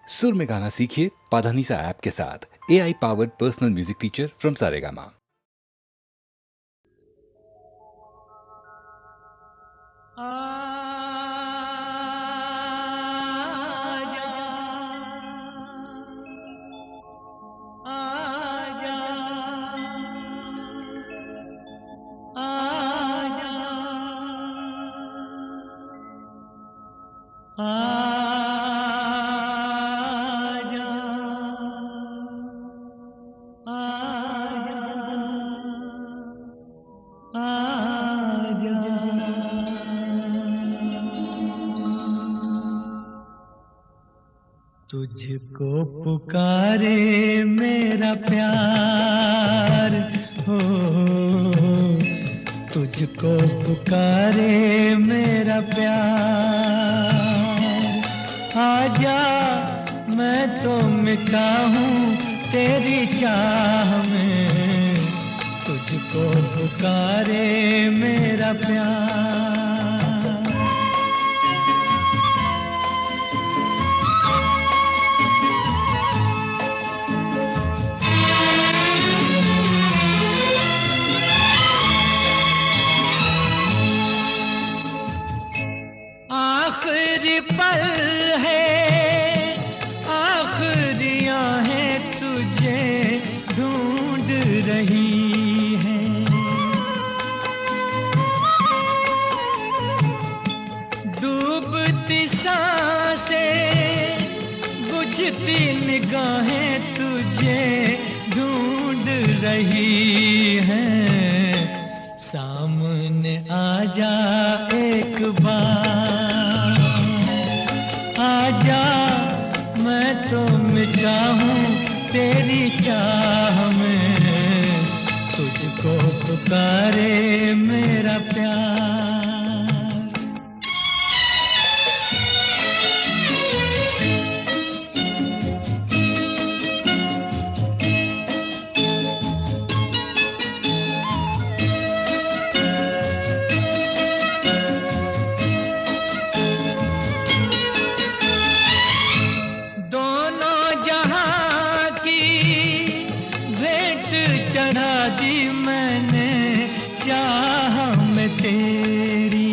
सुर में गाना सीखिए पाधानीसा ऐप के साथ। AI powered personal music teacher from Saregama. तुझको पुकारे मेरा प्यार हो, तुझको पुकारे मेरा प्यार। आजा मैं तो मिटा हूँ तेरी चाह में, तुझको पुकारे मेरा प्यार। आखिरी पल है, आखिरियां हैं तुझे ढूंढ रही हैं। डूबती सांसें, बुझती निगाहें तुझे ढूंढ रही हैं। सामने आजा एक बार, आजा मैं तो मिटा हूँ तेरी चाह में, तुझको पुकारे मेरा प्यार। चढ़ा दी मैंने चाह में तेरी,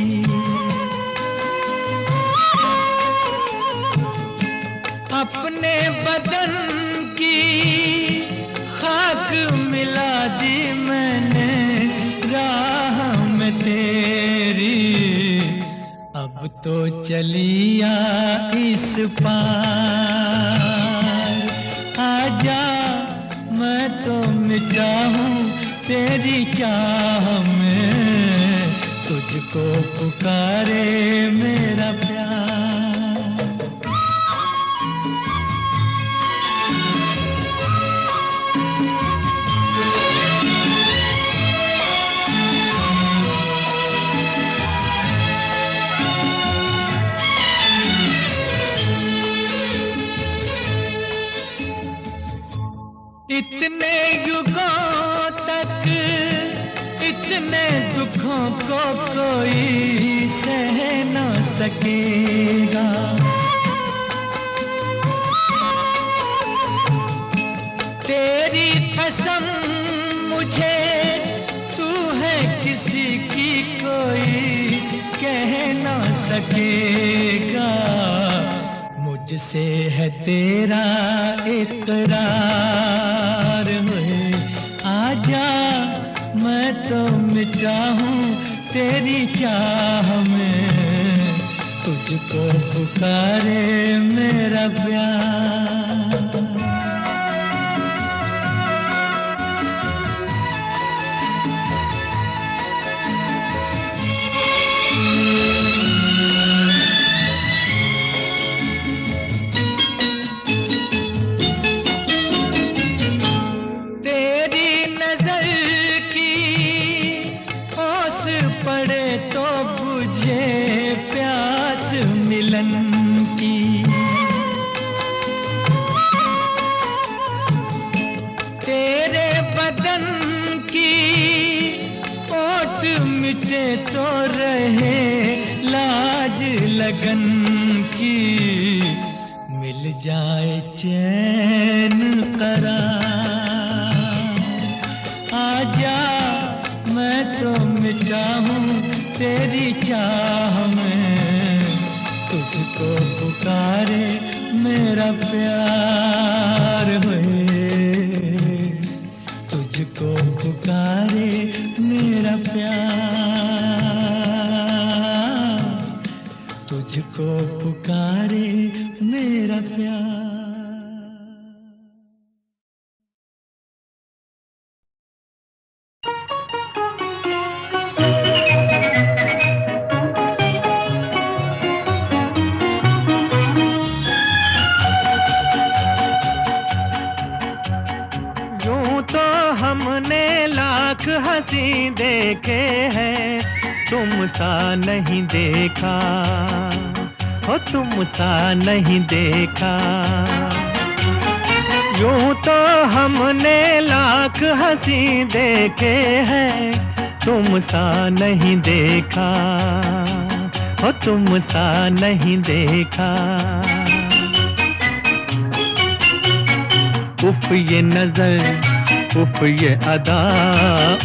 अपने बदन की खाक मिला दी मैंने राह में तेरी। अब तो चलिया इस पार, आजा मैं तो मिटा हूँ तेरी चाह में, तुझको पुकारे मेरा प्यार। इतने युगों तक इतने दुखों को कोई सह न सकेगा। तेरी कसम मुझे तू है किसी की कोई कह न सकेगा। मुझसे है तेरा इकरार है, आजा मैं तो मिटा हूँ तेरी चाह में, तुझको पुकारे मेरा प्यार। मिलन की तेरे बदन की ओट मिटे तो रहे लाज लगन की। मिल जाए चैन करार। आजा मैं तो मिटा हूँ तेरी चाह में, तुझको पुकारे मेरा प्यार होए, तुझको पुकारे मेरा प्यार, तुझको पुकारे मेरा प्यार। हमने लाख हंसी देखे हैं, तुम सा नहीं देखा हो, तुम सा नहीं देखा। यूं तो हमने लाख हंसी देखे हैं, तुम सा नहीं देखा हो, तुम सा नहीं देखा। उफ ये नजर, उफ ये अदा,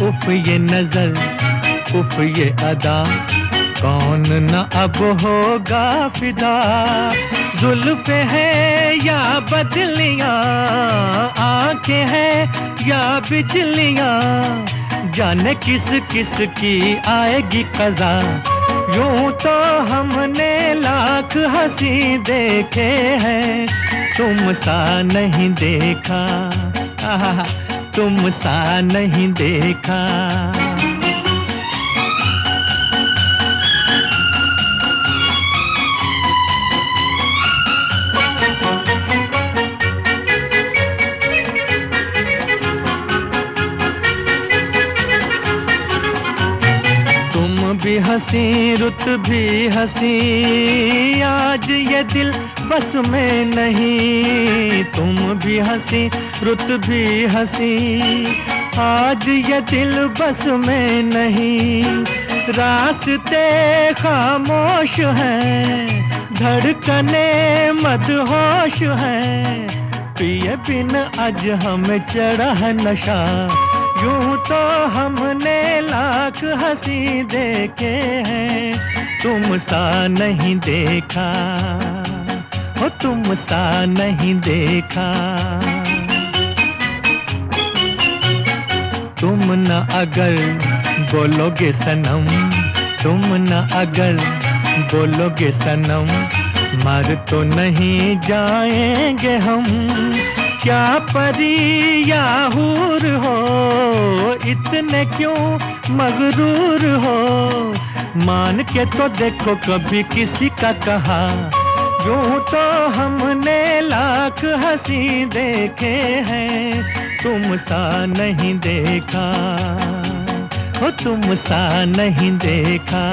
उफ ये नजर, उफ ये अदा, कौन न अब होगा फिदा। जुल्फ है या बदलियां, आंखें हैं या बिजलियां, जाने किस किस की आएगी कज़ा। यूं तो हमने लाख हंसी देखे हैं, तुम सा नहीं देखा, तुम सा नहीं देखा। तुम भी हंसी रुत भी हंसी, आज ये दिल बस में नहीं। तुम भी हंसी रुत भी हंसी, आज ये दिल बस में नहीं। रास्ते खामोश हैं, धड़कने मदहोश हैं, पिए बिन आज हमें चढ़ा है नशा। यूं तो हमने लाख हंसी देखे हैं, तुम सा नहीं देखा हो, तुम सा नहीं देखा। तुम न अगर बोलोगे सनम, तुम न अगर बोलोगे सनम, मर तो नहीं जाएंगे हम। क्या परी या हूर हो, इतने क्यों मगरूर हो, मान के तो देखो कभी किसी का कहा। यूं तो हमने लाख हंसी देखे हैं, तुम सा नहीं देखा हो, तुम सा नहीं देखा।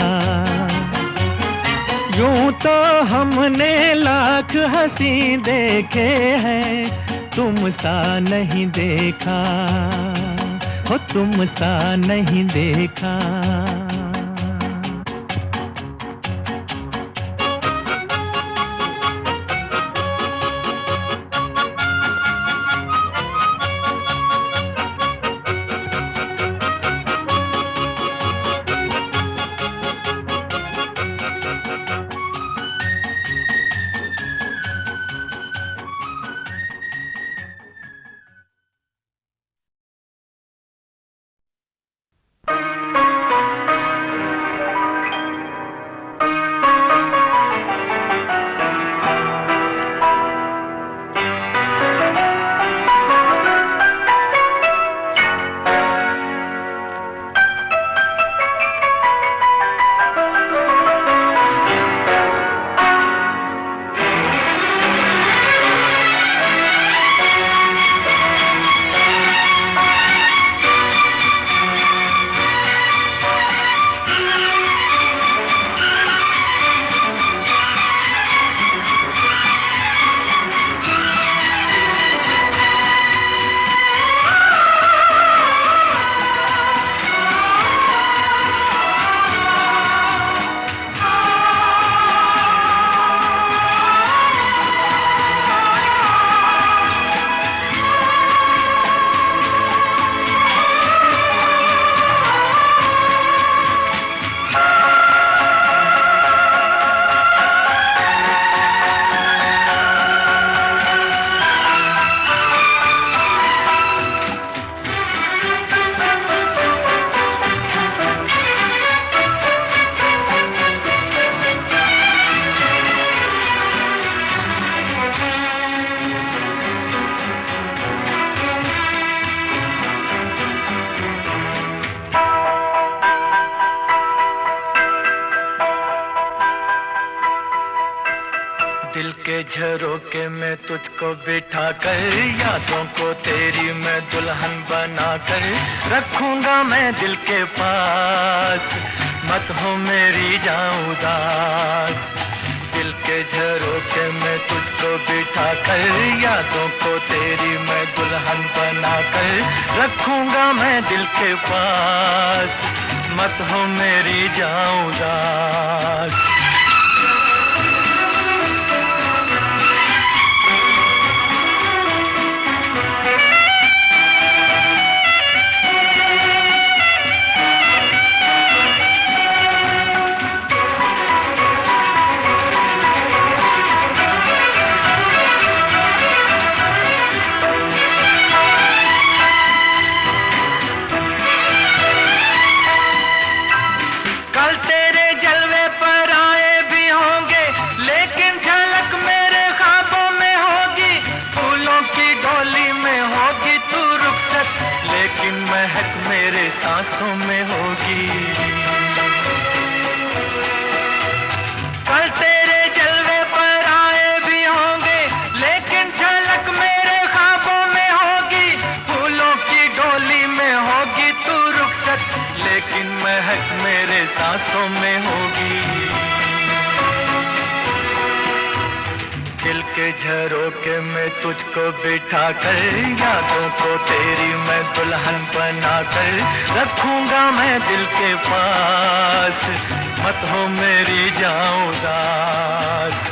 यूं तो हमने लाख हंसी देखे हैं, तुम सा नहीं देखा हो, तुम सा नहीं देखा। झरोके में तुझको बिठा कर, यादों को तेरी मैं दुल्हन बना कर रखूंगा मैं दिल के पास, मत हो मेरी जान उदास। दिल के झरोके में तुझको बिठा कर, यादों को तेरी मैं दुल्हन बना कर रखूंगा मैं दिल के पास, मत हो मेरी जान उदास। महक मेरे सांसों में होगी, कल तेरे जलवे पर आए भी होंगे, लेकिन झलक मेरे ख्वाबों में होगी। फूलों की डोली में होगी तू रुखसत, लेकिन महक मेरे सांसों में होगी। दिल के झरोके में तुझको बिठा कर, यादों को तेरी मैं दुल्हन बना कर रखूंगा मैं दिल के पास, मत हो मेरी जान उदास।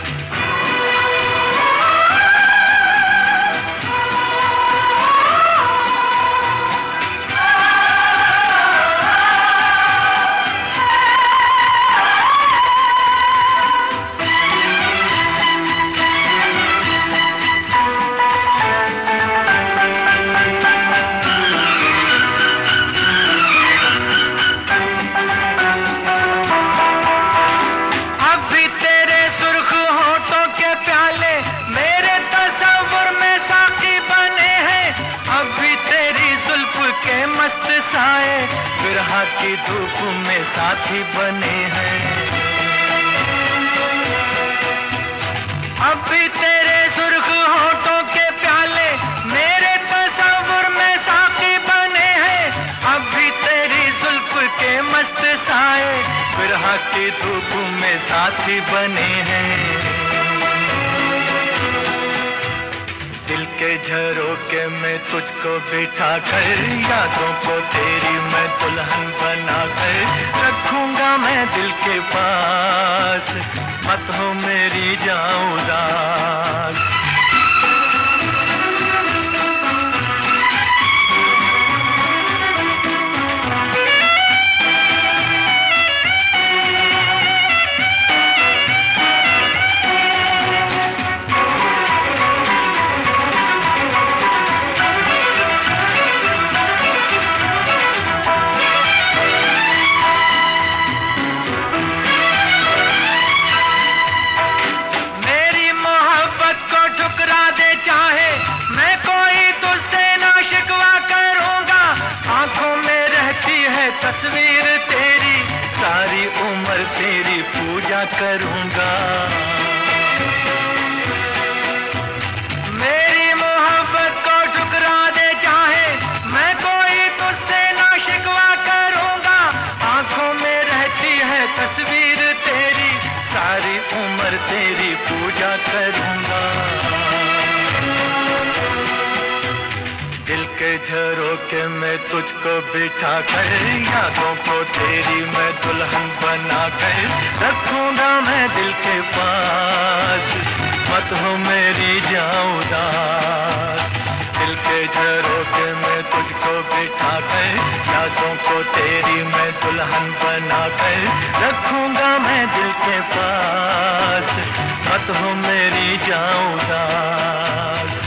बिरहा की धूप में साथी बने हैं, अब भी तेरे सुर्ख होठों के प्याले मेरे तस्वुर में साथी बने हैं। अब भी तेरी जुल्फ के मस्त साए बिरहा की धूप में साथी बने हैं। दिल के झरोके में तुझको बिठा कर, यादों को तेरी मैं दुल्हन बना कर रखूंगा मैं दिल के पास, मत हो मेरी जान उदास। तस्वीर तेरी सारी उम्र तेरी पूजा करूंगा, मेरी मोहब्बत को ठुकरा दे चाहे मैं कोई तुझसे ना शिकवा करूंगा। आंखों में रहती है तस्वीर तेरी सारी उम्र तेरी पूजा करूंगा। दिल के झरोके में तुझको बिठा कर, यादों को तेरी मैं दुल्हन बना कर रखूंगा मैं दिल के पास, मत हो मेरी जान उदास। दिल के झरोके में तुझको बिठा कर, यादों को तेरी मैं दुल्हन बना कर रखूंगा मैं दिल के पास, मत हो मेरी जान उदास।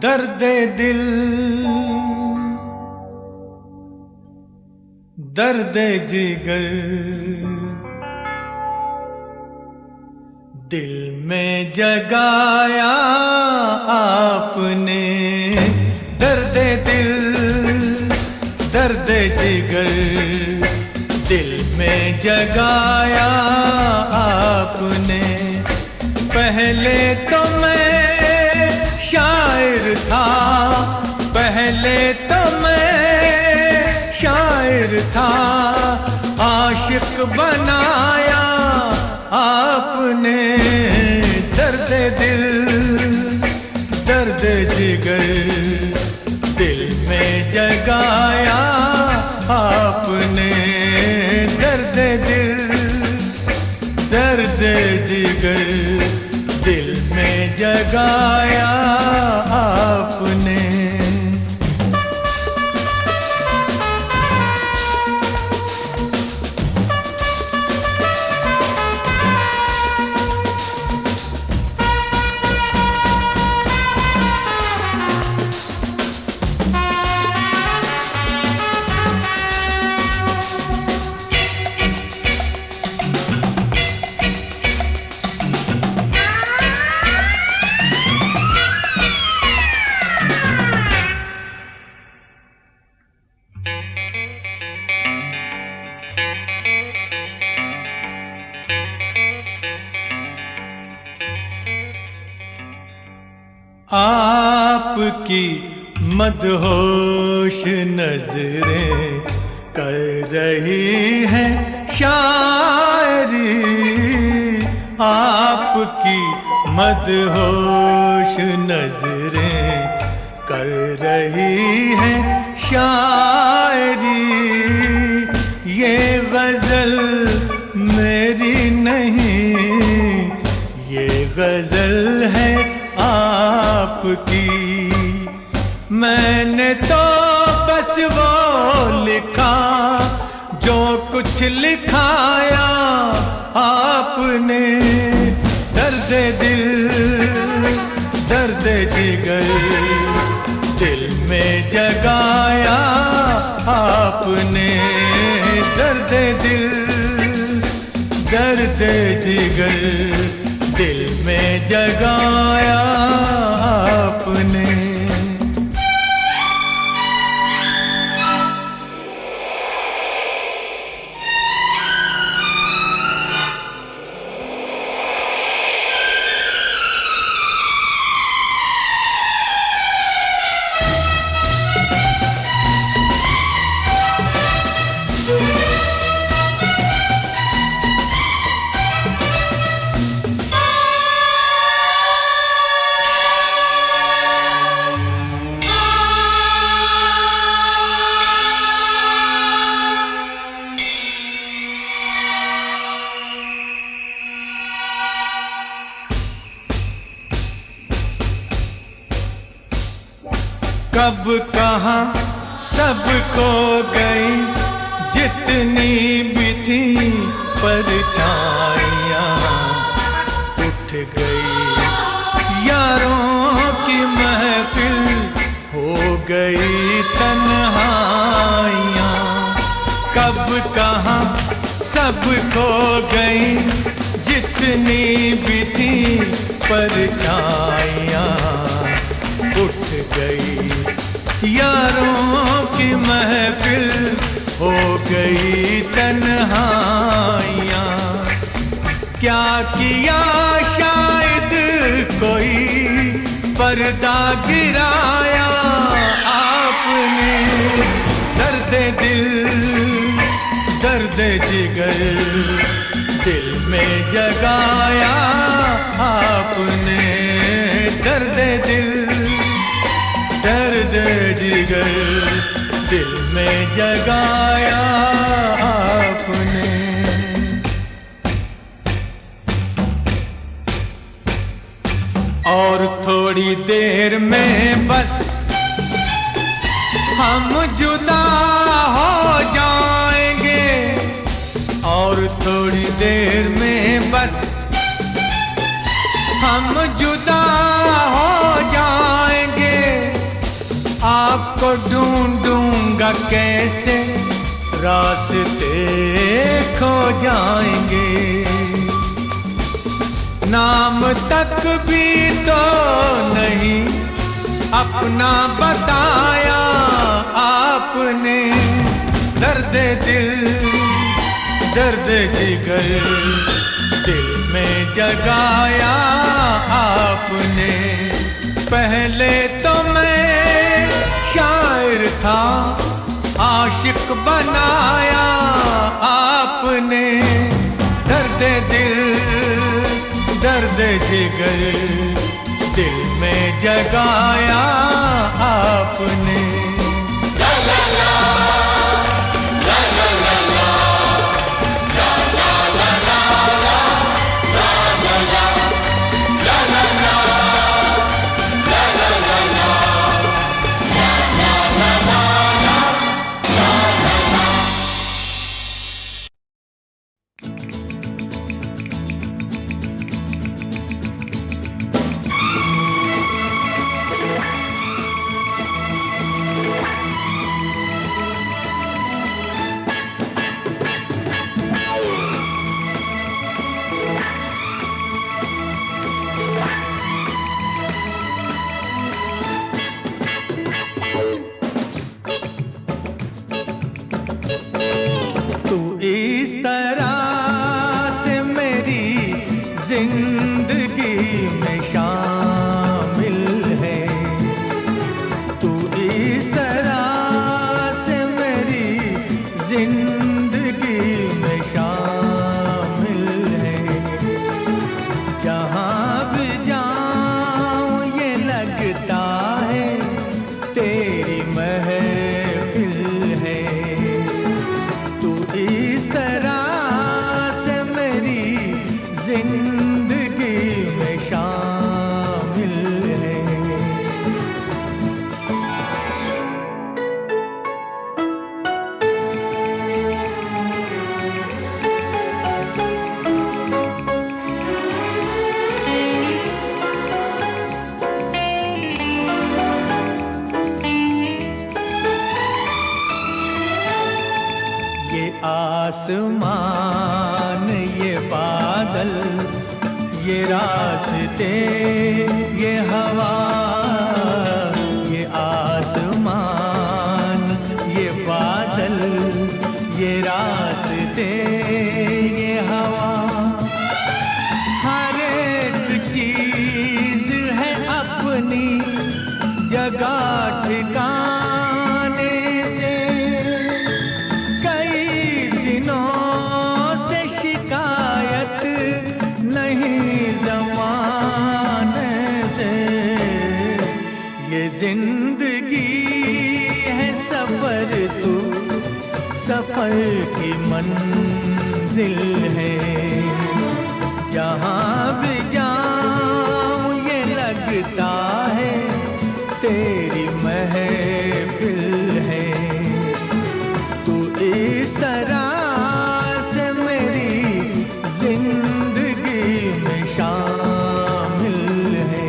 दर्द दिल दर्द जिगर दिल में जगाया आपने, दर्द दिल दर्द जिगर दिल में जगाया आपने। पहले तो मैं शायर था, पहले तो मैं शायर था, आशिक बनाया आपने। दर्द दिल दर्द जिगर दिल में जगाया आपने, दर्द दिल दर्द जिगर दिल में जगाया आपने। आपकी मदहोश नजरें कर रही हैं शायरी, आपकी मदहोश नजरें कर रही हैं शायरी। ये गजल मेरी नहीं, ये गजल है आपकी। मैंने तो बस वो लिखा जो कुछ लिखाया आपने। दर्द दिल दर्द जिगर दिल में जगाया आपने, दर्द दिल दर्द जिगर दिल में जगाया आपने। कब कहाँ सब खो गई जितनी भी थी परछाइयाँ, उठ गई यारों की महफिल, हो गई तन्हाइयाँ। कब कहाँ सब खो गई जितनी भी थी परछाइयाँ, उठ गई यारों की महफिल, हो गई तन्हाइयाँ। क्या किया शायद कोई पर्दा गिराया आपने। दर्द दिल दर्द जिगर दिल में जगाया आपने, दर्द दिल दर्द जिगर दिल में जगाया आपने। और थोड़ी देर में बस हम जुदा हो जाएंगे, और थोड़ी देर में बस हम जुदा हो जाएंगे। कैसे रास्ते खो जाएंगे। नाम तक भी तो नहीं अपना बताया आपने। दर्द दिल दर्द जिगर दिल में जगाया आपने। पहले तो मैं शायर था, आशिक बनाया आपने। दर्द दिल दर्द जिगर दिल में जगाया आपने। इस तरह से मेरी जिंदगी में शामिल है। तू इस तरह से मेरी जिंदगी में शामिल है। जहाँ भी जाऊँ ये लगता है तेरी महफिल है। तू इस तरह से मेरी जिंदगी में शामिल है। ये आसमान ये बादल ये रास्ते ये हवा। ये आसमान ये बादल ये रास्ते ये हवा। हर एक चीज है अपनी जगह ठिकाने से। कई दिनों से शिकायत नहीं ज़माने से। ये जिंदगी है सफर, तू सफर की मंजिल है। जहाँ भी जाऊँ ये लगता है तेरी महफिल है। तू इस तरह से मेरी जिंदगी में शामिल है।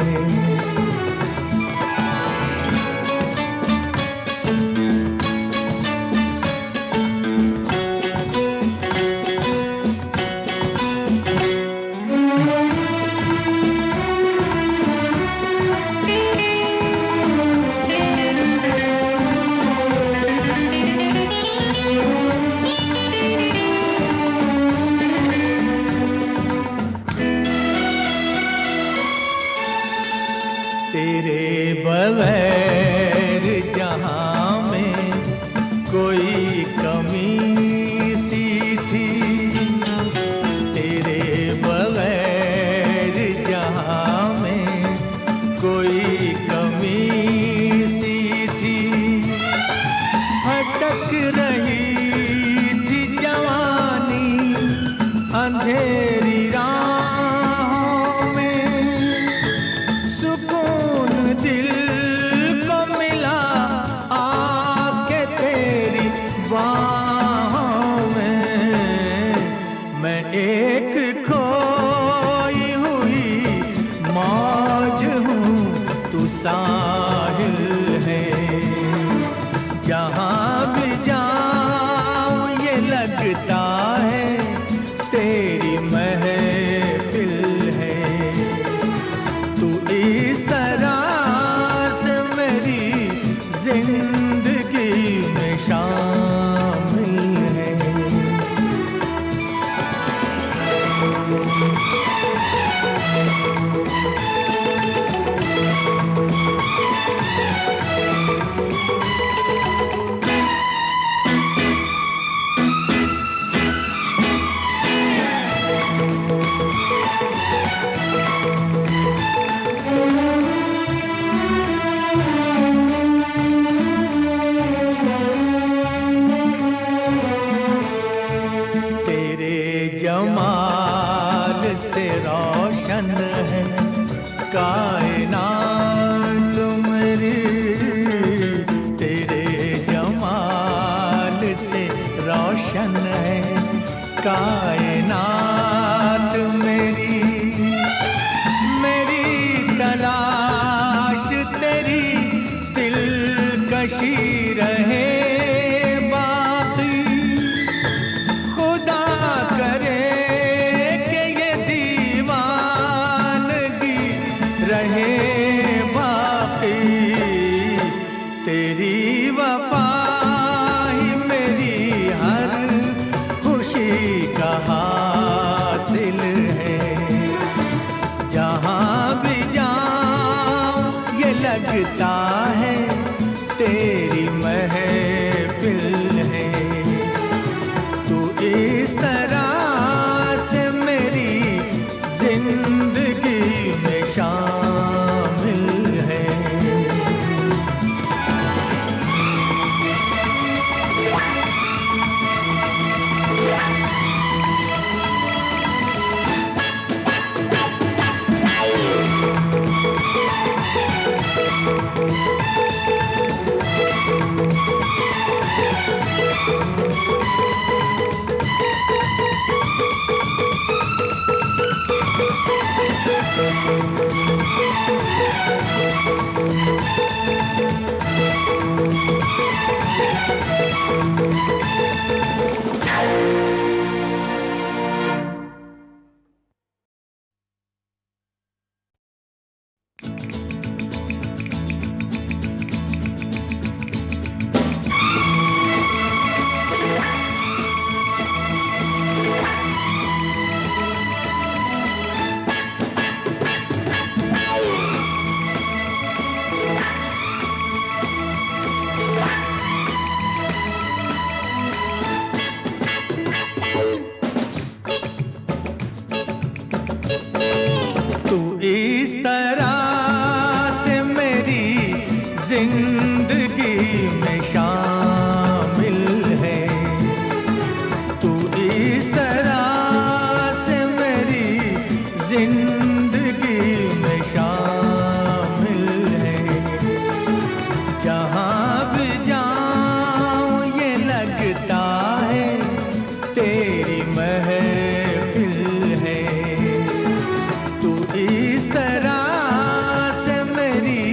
तेरे बगैर जहाँ में कोई कमी सी थी। तेरे बगैर जहाँ में कोई कमी सी थी। भटक रही थी जवानी अंधेरी राहों में। सुकून दिल को मिला आके तेरी बाहों में। मैं एक खोई हुई मौज हूँ, तू साहिल है। जहाँ भी से रोशन है कायनात मेरी, तेरे जमाल से रोशन है कायनात मेरी। मेरी तलाश तेरी दिलकशी रहे बाकी, खुदा करे कि ये दीवानगी रहे बाकी। तेरी वफा ही मेरी हर खुशी का हासिल है। जहाँ भी जाऊं ये लगता है तेरी महफिल है। तू इस तरह से मेरी जिंदगी में शामिल है। तू इस तरह से मेरी जिंदगी में शामिल है। तू इस तरह से मेरी जिंदगी में शामिल है। जहाँ भी जाऊं ये लगता है तेरी महफिल है। तू इस तरह से मेरी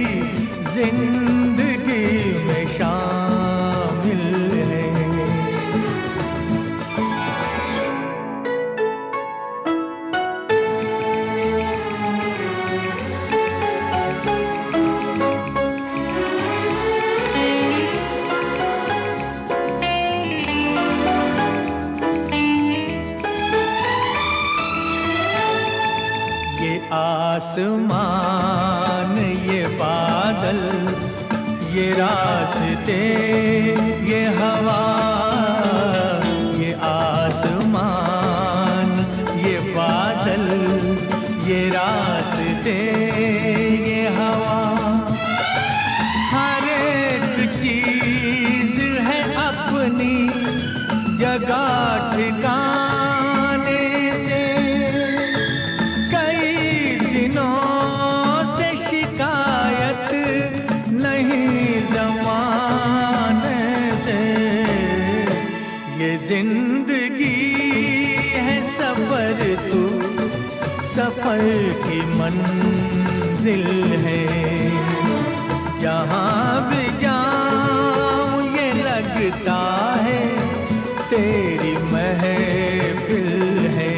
जिंदगी में शामिल है। ये आसमान ये बादल ये रास्ते ये हवा, ये आसमान ये बादल ये रास्ते ये हवा, हर एक चीज है अपनी जगह ठिकाने से। कई दिनों से शिकायत नहीं ज़माने से। ये जिंदगी है सफर, तू सफर की मंजिल है। जहाँ भी जाऊं ये लगता है तेरी महफिल है।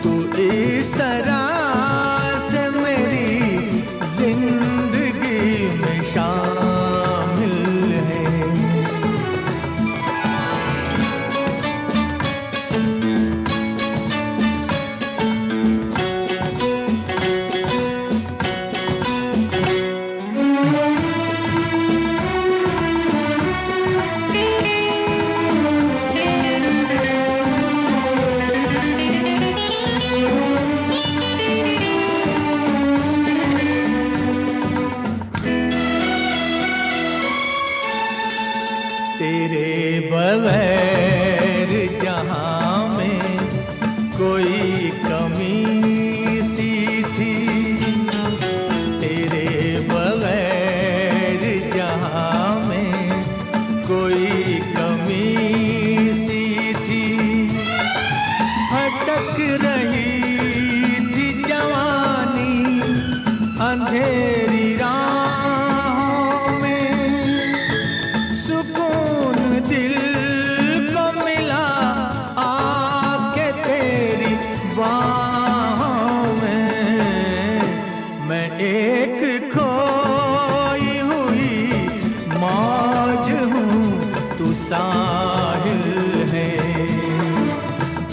तू इस तरह से मेरी जिंदगी में शामिल है। कमी सी थी तेरे बगैर जहाँ में कोई कमी सी थी। भटक रही थी जवानी अंधेरी राहों में, सुकून दिल को मिला आके तेरी बाहों में। मैं एक खोई हुई मौज हूँ, तू साहिल है।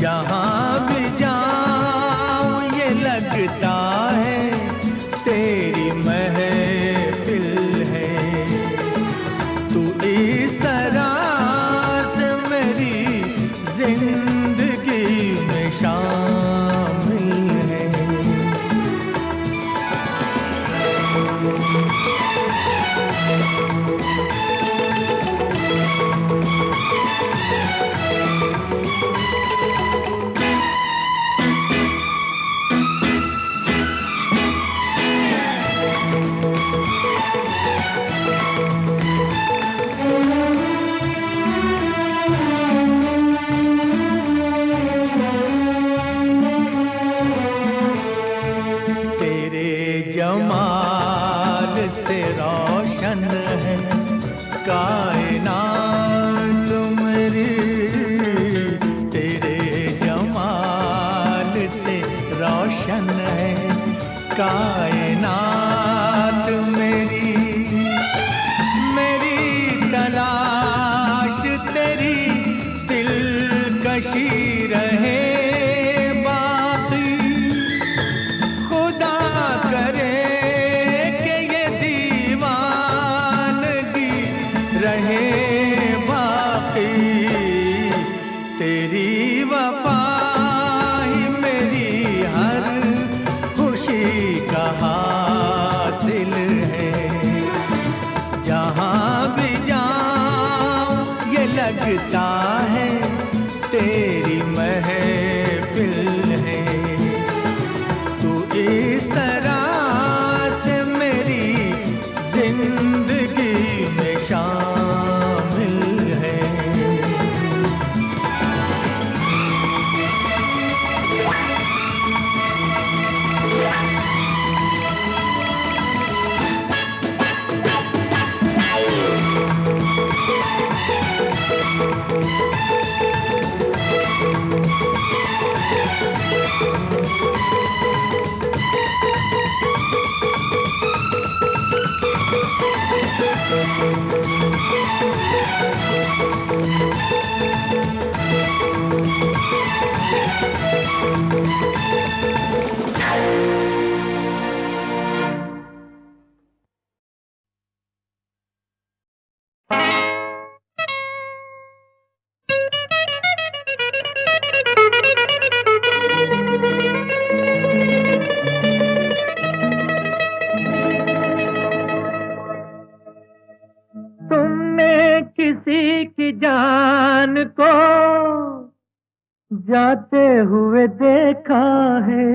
जहाँ भी जाऊँ ये लगता है तेरी महफिल है। तू इस तरह से मेरी जिंदगी में शामिल है। जमाल से रोशन है कायनात मेरी, तेरे जमाल से रोशन है कायनात मेरी। मेरी तलाश तेरी दिलकशी रहे तेरी वफा ही मेरी हर खुशी का हासिल है। जहाँ भी जाऊँ ये लगता है तेरी महफिल है। तू इस तरह से मेरी जिंदगी में शामिल है। किसी की जान को जाते हुए देखा है,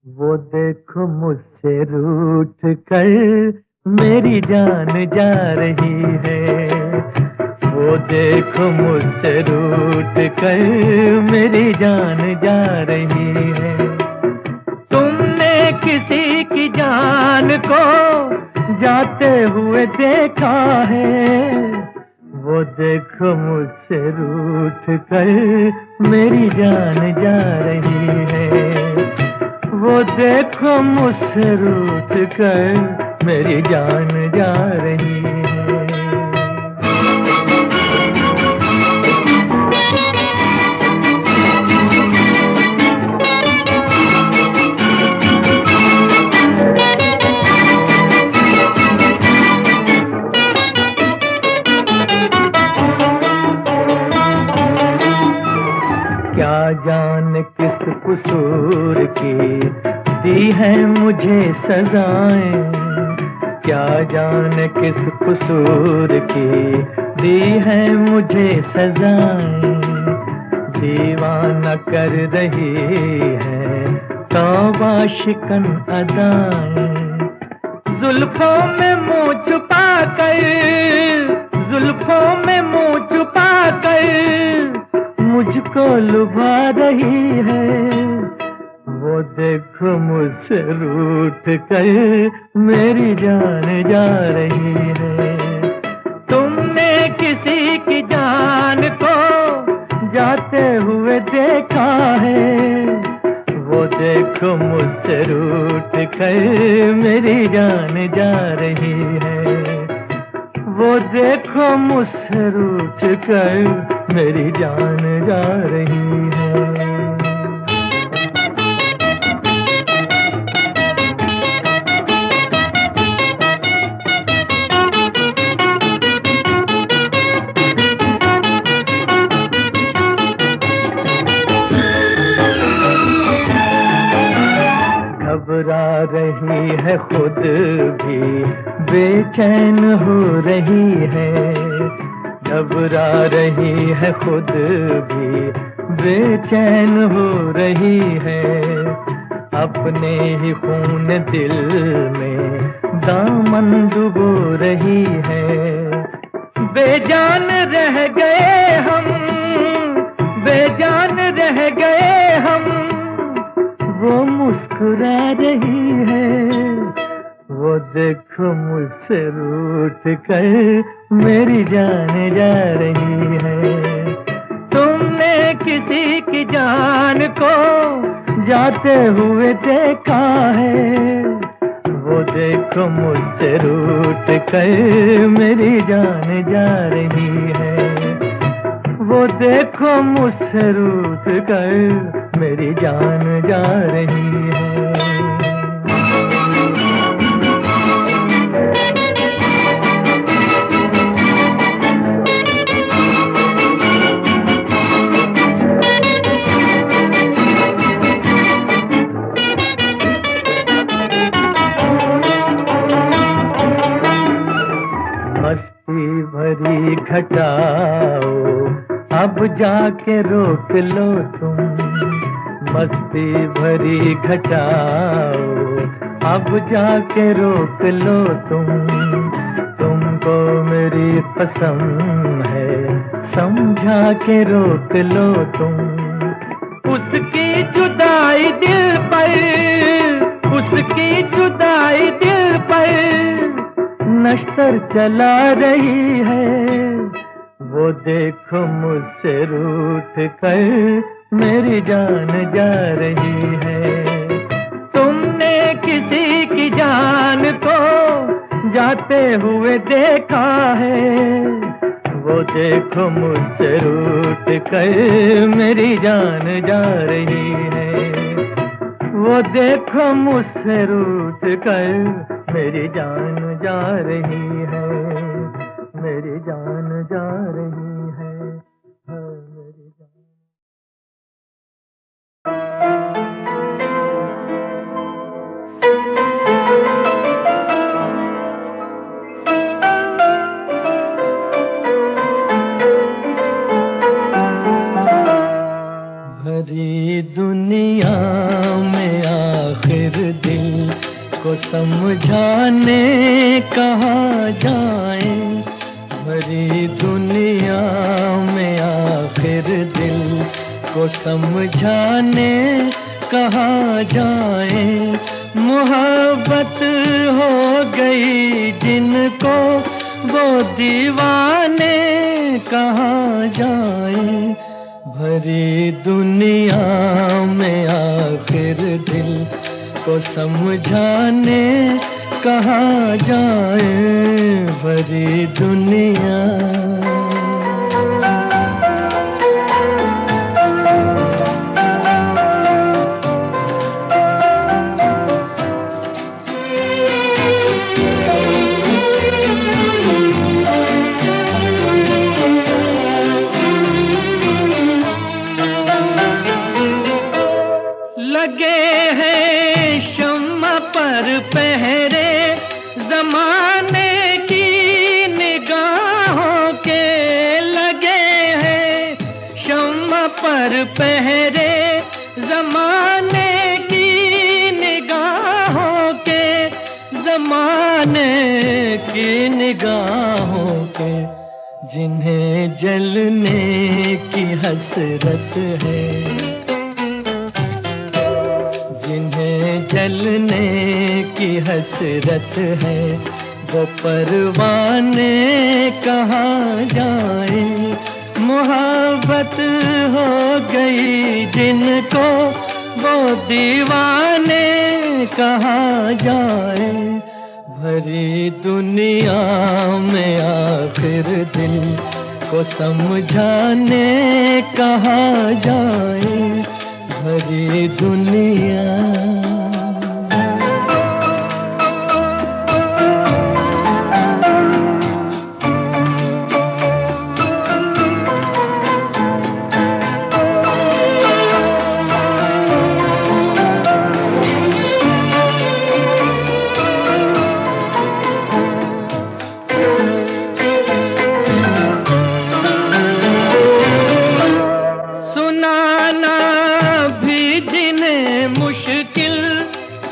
वो देखो मुझसे रूठ कर मेरी जान जा रही है। वो देखो मुझसे रूठ कर मेरी जान जा रही है। तुमने किसी की जान को जाते हुए देखा है, वो देखो मुझसे रूठ कर मेरी जान जा रही है। वो देखो मुझसे रूठ कर मेरी जान जा रही है। क्या जाने किस कसूर की दी है मुझे सजाएं, क्या जाने किस कसूर की दी है मुझे सजाएं। दीवाना कर रही है तौबा शिकन अदाएं। जुल्फों में मुंह छुपा कर, जुल्फों में मुंह छुपा कर मुझको लुभा रही है। वो देखो मुझसे रूठ कर मेरी जान जा रही है। तुमने किसी की जान को जाते हुए देखा है, वो देखो मुझसे रूठ कर मेरी जान जा रही है। वो देखो मुझसे रूठ कर मेरी जान जा रही है। घबरा रही है खुद भी बेचैन हो रही है। घबरा रही है खुद भी बेचैन हो रही है। अपने ही खून दिल में दामन डुबो रही है। बेजान रह गए हम, बेजान रह गए हम, वो मुस्कुरा रही है। वो देखो मुझसे रूठ कर मेरी जान जा रही है। तुमने किसी की जान को जाते हुए देखा है, वो देखो मुझसे रूठ कर मेरी जान जा रही है। वो देखो मुझसे रूठ कर मेरी जान जा रही है। मस्ती भरी घटाओ अब जाके रोक लो तुम। मस्ती भरी घटाओ अब जाके रोक लो तुम। तुमको मेरी कसम है समझा के रोक लो तुम। उसकी जुदाई दिल पर, उसकी जुदाई दिल पर नश्तर चला रही है। वो देखो मुझसे रूठ कर मेरी जान जा रही है। तुमने किसी की जान को जाते हुए देखा है, वो देखो मुझसे रूठ कर मेरी जान जा रही है। वो देखो मुझसे रूठ कर मेरी जान जा रही है। मेरी जान जा रही है, मेरी जान। भरी दुनिया में आखिर दिल को समझाने कहाँ जाए। भरी दुनिया में आखिर दिल को समझाने कहाँ जाए। मोहब्बत हो गई जिनको वो दीवाने कहाँ जाए। भरी दुनिया में आखिर दिल को समझाने कहाँ जाए। भरी दुनिया लगे हैं शम्मा पर पहरे जमाने की निगाहों के। लगे हैं शम्मा पर जमाने की निगाहों के, जमाने की निगाहों के, जिन्हें जलने की हसरत है, जिन्हें जलने की हसरत है, वो परवाने कहाँ जाए। मोहब्बत हो गई जिनको, वो दीवाने कहाँ जाए। भरी दुनिया में आखिर दिल को समझाने कहाँ जाए। भरी दुनिया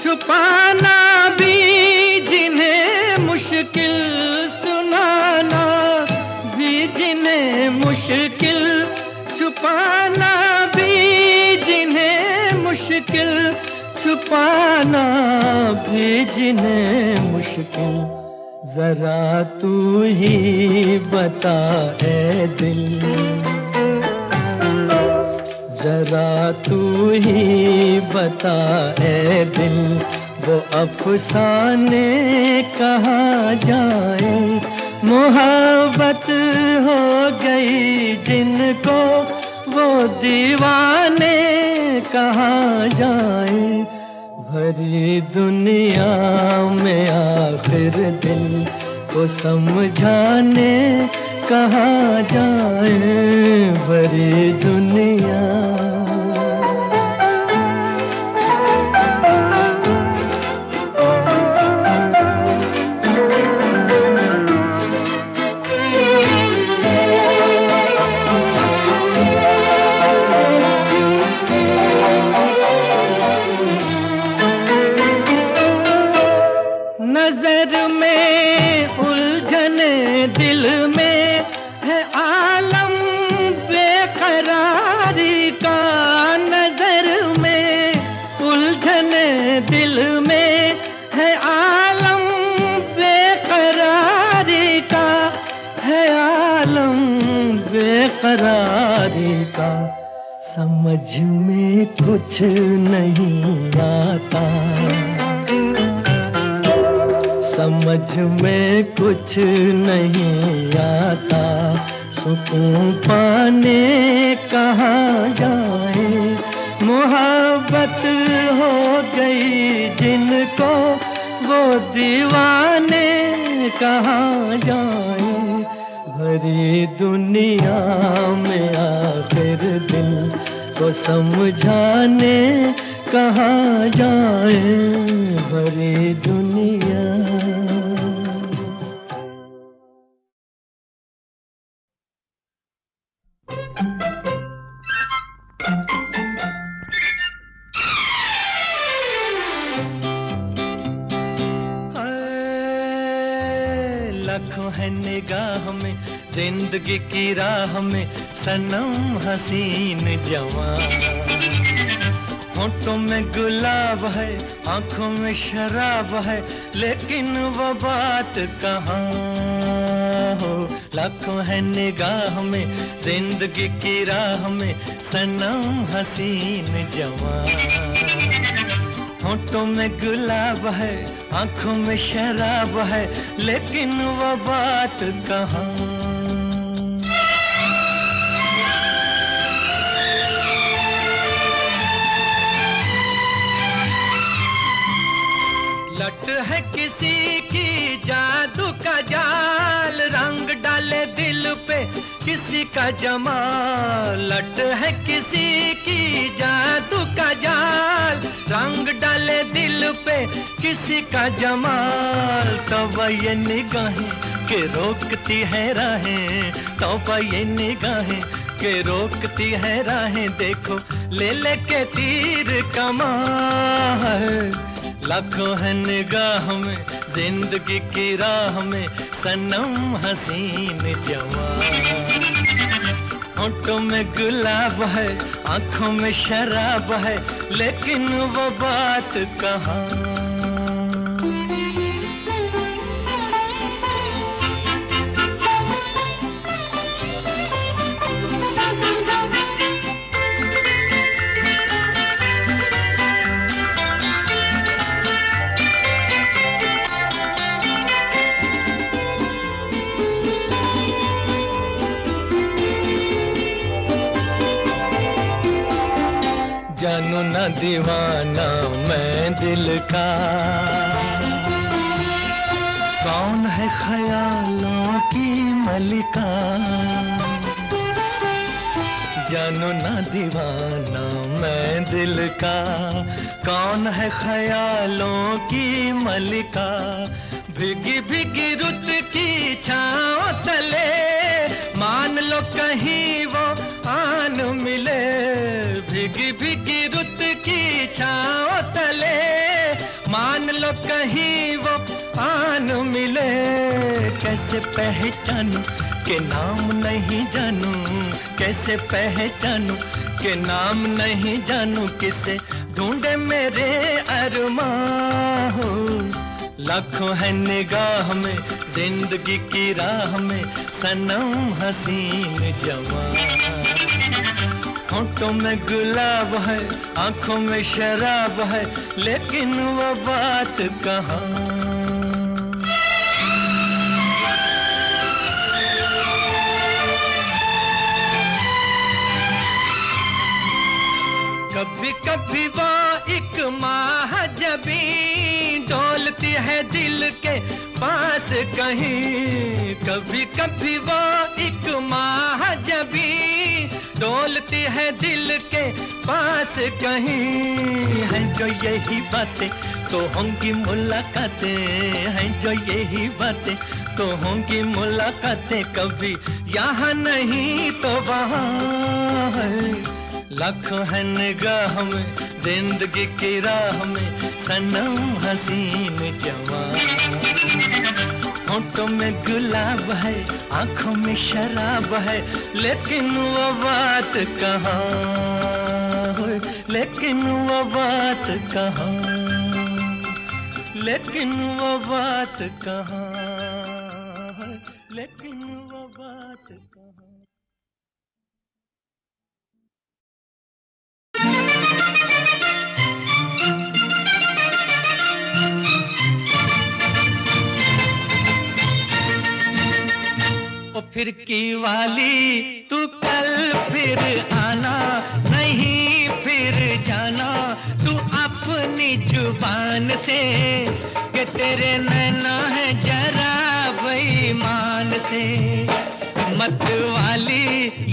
छुपाना भी जिन्हें मुश्किल, सुनाना भी जिन्हें मुश्किल, छुपाना भी जिन्हें मुश्किल, छुपाना भी जिन्हें मुश्किल। जरा तू ही बता ऐ दिल, जरा तू ही बता ऐ दिल, वो अफसाने कहाँ जाए। मोहब्बत हो गई जिनको, वो दीवाने कहाँ जाए। भरी दुनिया में आखिर दिल को समझाने कहाँ जाए। भरी दुनिया नजर में उलझने दिल में है आलम बेकरारी का। नजर में उलझने दिल में है आलम बेकरारी का, है आलम बेकरारी का। समझ में कुछ नहीं आता, समझ में कुछ नहीं आता। सुकून पाने कहाँ जाए। मोहब्बत हो गई जिनको, वो दीवाने कहाँ जाए। भरी दुनिया में आखिर दिल को समझाने कहाँ जाए। भरी दुनिया लाखों है निगाह में, जिंदगी की राह में, सनम हसीन जवान। होठों में गुलाब है, आंखों में शराब है, लेकिन वो बात कहाँ हो। लाखों है निगाह में, जिंदगी की राह में, सनम हसीन जवान। होठों में गुलाब है, आंखों में शराब है, लेकिन वो बात कहाँ। लट है किसी की जादू का जाल, रंग डाले दिल पे किसी का जमाल। लट है किसी की जादू का जाल, रंग डाले दिल पे किसी का जमाल। तौबा ये निगाहें के रोकती है राहें, तौबा ये निगाहें के रोकती है राहें देखो, ले लेके तीर कमान। लाखों है निगाह में जिंदगी की राह में सनम हसीन जवान। होठों में गुलाब है, आंखों में शराब है, लेकिन वो बात कहाँ। जानू ना दीवाना मैं दिल का, कौन है ख्यालों की मलिका। जानू ना दीवाना मैं दिल का, कौन है ख्यालों की मलिका। भीगी भीगी रुत की छाँव तले मान लो कहीं वो आन मिले। भीगी भीगी रुत की छाँव तले मान लो कहीं वो आन मिले। कैसे पहचानूं के नाम नहीं जानूं, कैसे पहचानूं के नाम नहीं जानूं। किसे ढूंढे मेरे अरमां हो। लाखों है निगाह में जिंदगी की राह में सनम हसीन जवान। होठों में गुलाब है, आंखों में शराब है, लेकिन वो बात कहाँ। कभी कभी वो एक महाजबी डोलती है दिल के पास कहीं। कभी कभी वो एक महाजबी डोलती है दिल के पास कहीं। है जो यही बातें तो होंगी मुलाकातें, हैं जो यही बातें तो होंगी मुलाकातें। कभी यहाँ नहीं तो वहाँ है। लाखों है निगाह में जिंदगी की राह में सनम हसीन जवान। होठों में गुलाब है, आंखों में शराब है, लेकिन वो बात कहाँ। लेकिन वो बात कहाँ, लेकिन वो बात कहाँ, लेकिन वो बात कहाँ। ओ फिरकी वाली तू कल फिर आना, नहीं फिर जाना तू अपनी जुबान से। कि तेरे नैना है जरा बेईमान से। मत वाली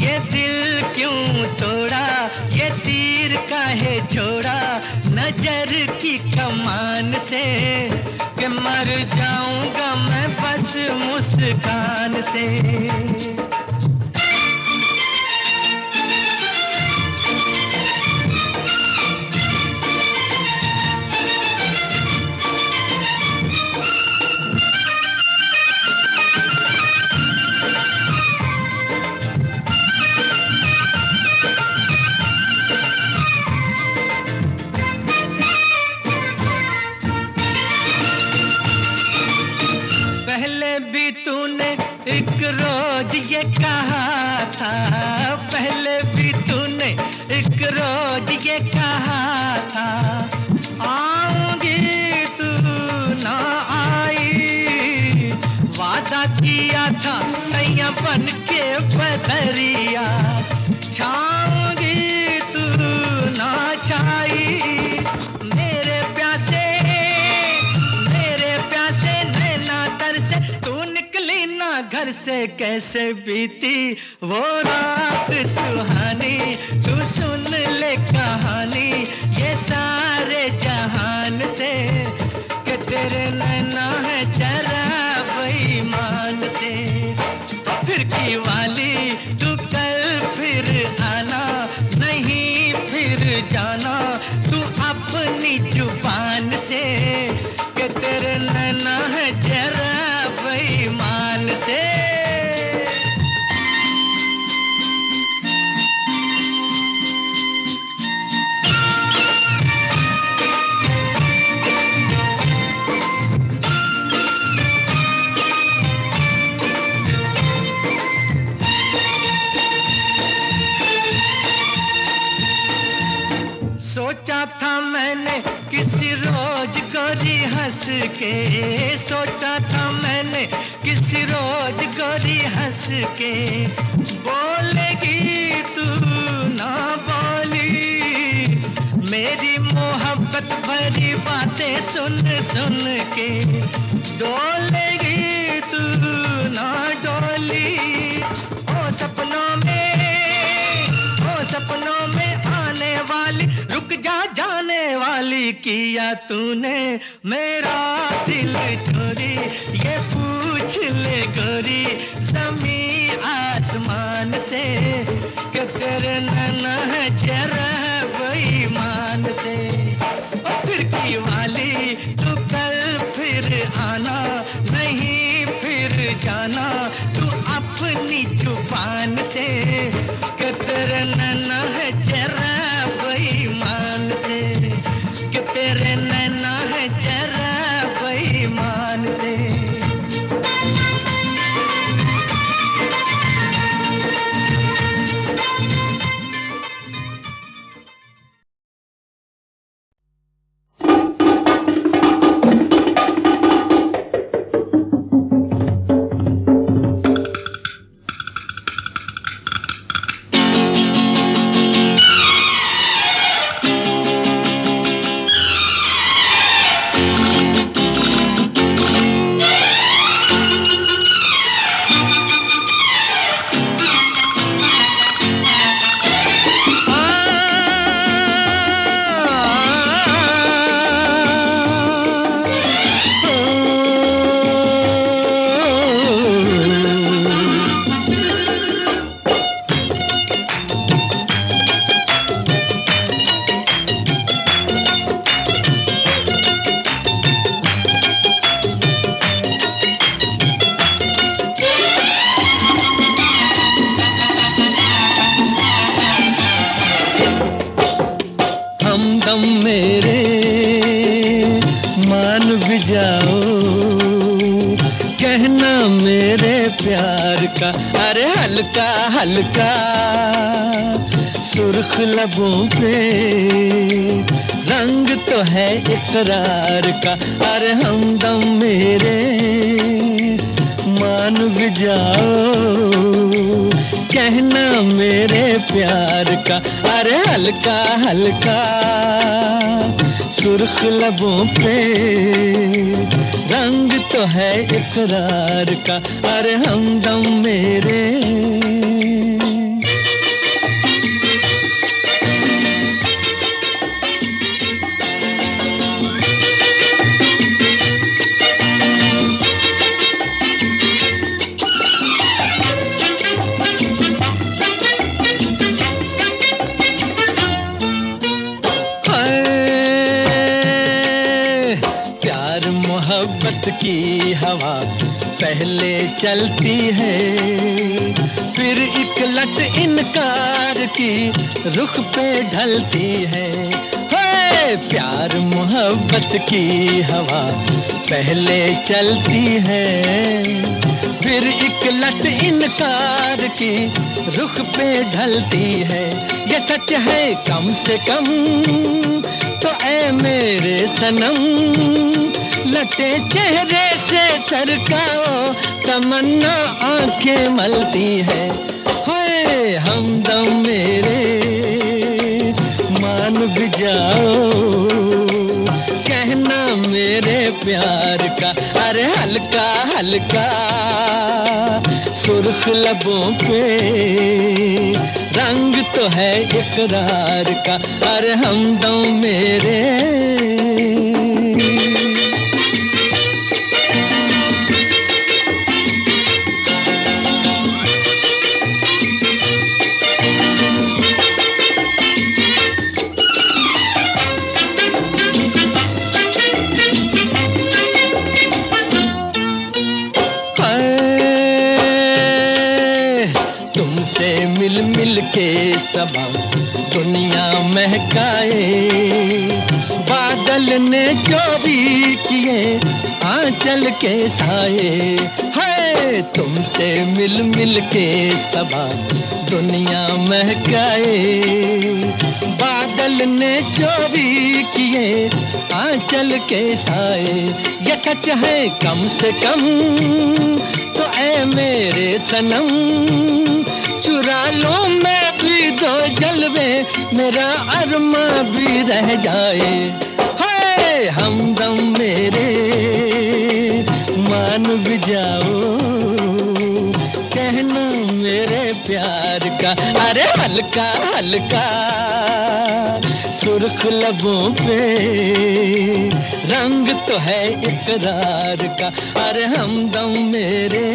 ये दिल क्यों तोड़ा, ये तीर काहे छोड़ा नजर की कमान से। कि मर जाऊंगा मैं बस मुस्कान से। एक रोज ये कहा था, पहले भी तूने एक रोज ये कहा था। आऊंगी तू ना आई, वादा किया था सैया बन के बदरिया। छाऊंगी तू ना छाई, मेरे प्यासे नैना तर से तू निकली ना घर से। कैसे बीती वो रात सुहानी, तू सुन ले कहानी ये सारे जहान से। कि तेरे नैना है जरा बेईमान से। फिरकी वाली तू कल फिर मैंने किसी रोज गोरी हंस के, सोचा था मैंने किसी रोज गोरी हंस के, बोलेगी तू ना बोली, मेरी मोहब्बत भरी बातें सुन सुन के, डोलेगी तू ना डोली। ओ सपनों में आने वाली, रुक जा जाने वाली, किया तूने मेरा दिल चोरी, ये पूछ ले गोरी ज़मीं आसमान से, कि तेरे नैना है जरा बेईमान से। ओ खिड़की वाली तू कल फिर आना, नहीं फिर जाना तू अपनी जुबान से, कि तेरे नैना है जरा बेईमान से, कि तेरे नैना है जरा बेईमान से। अरे हल्का हल्का सुर्ख लबों पे रंग तो है इकरार का, अरे हमदम मेरे मान भी जाओ, कहना मेरे प्यार का, अरे हल्का हल्का सुर्ख लबों पे रंग तो है इकरार का, अरे हमदम मेरे। की हवा पहले चलती है, फिर एक लट इनकार की रुख पे ढलती है। प्यार मोहब्बत की हवा पहले चलती है, फिर एक लट इनकार की रुख पे ढलती है। ये सच है कम से कम तो ऐ मेरे सनम, लटे चेहरे से सरकाओ तमन्ना आंखें मलती है। हाय हमदम मेरे मान भी जाओ, कहना मेरे प्यार का, अरे हल्का हल्का सुर्ख लबों पे रंग तो है इकरार का, अरे हमदम मेरे। मिल मिल के सबा दुनिया महकाए, बादल ने जो भी किए आंचल के साए। है तुमसे मिल मिल के सबा दुनिया महकाए। बादल ने चोरी किए आंचल के साए। ये सच है कम से कम तो ऐ मेरे सनम, चुरा लो मैं भी दो जलवे, मेरा अरमा भी रह जाए। हाय हमदम मेरे मान भी जाओ, कहना मेरे प्यार का। अरे हल्का हल्का सुर्ख लबों पे रंग तो है इकरार का। अरे हमदम मेरे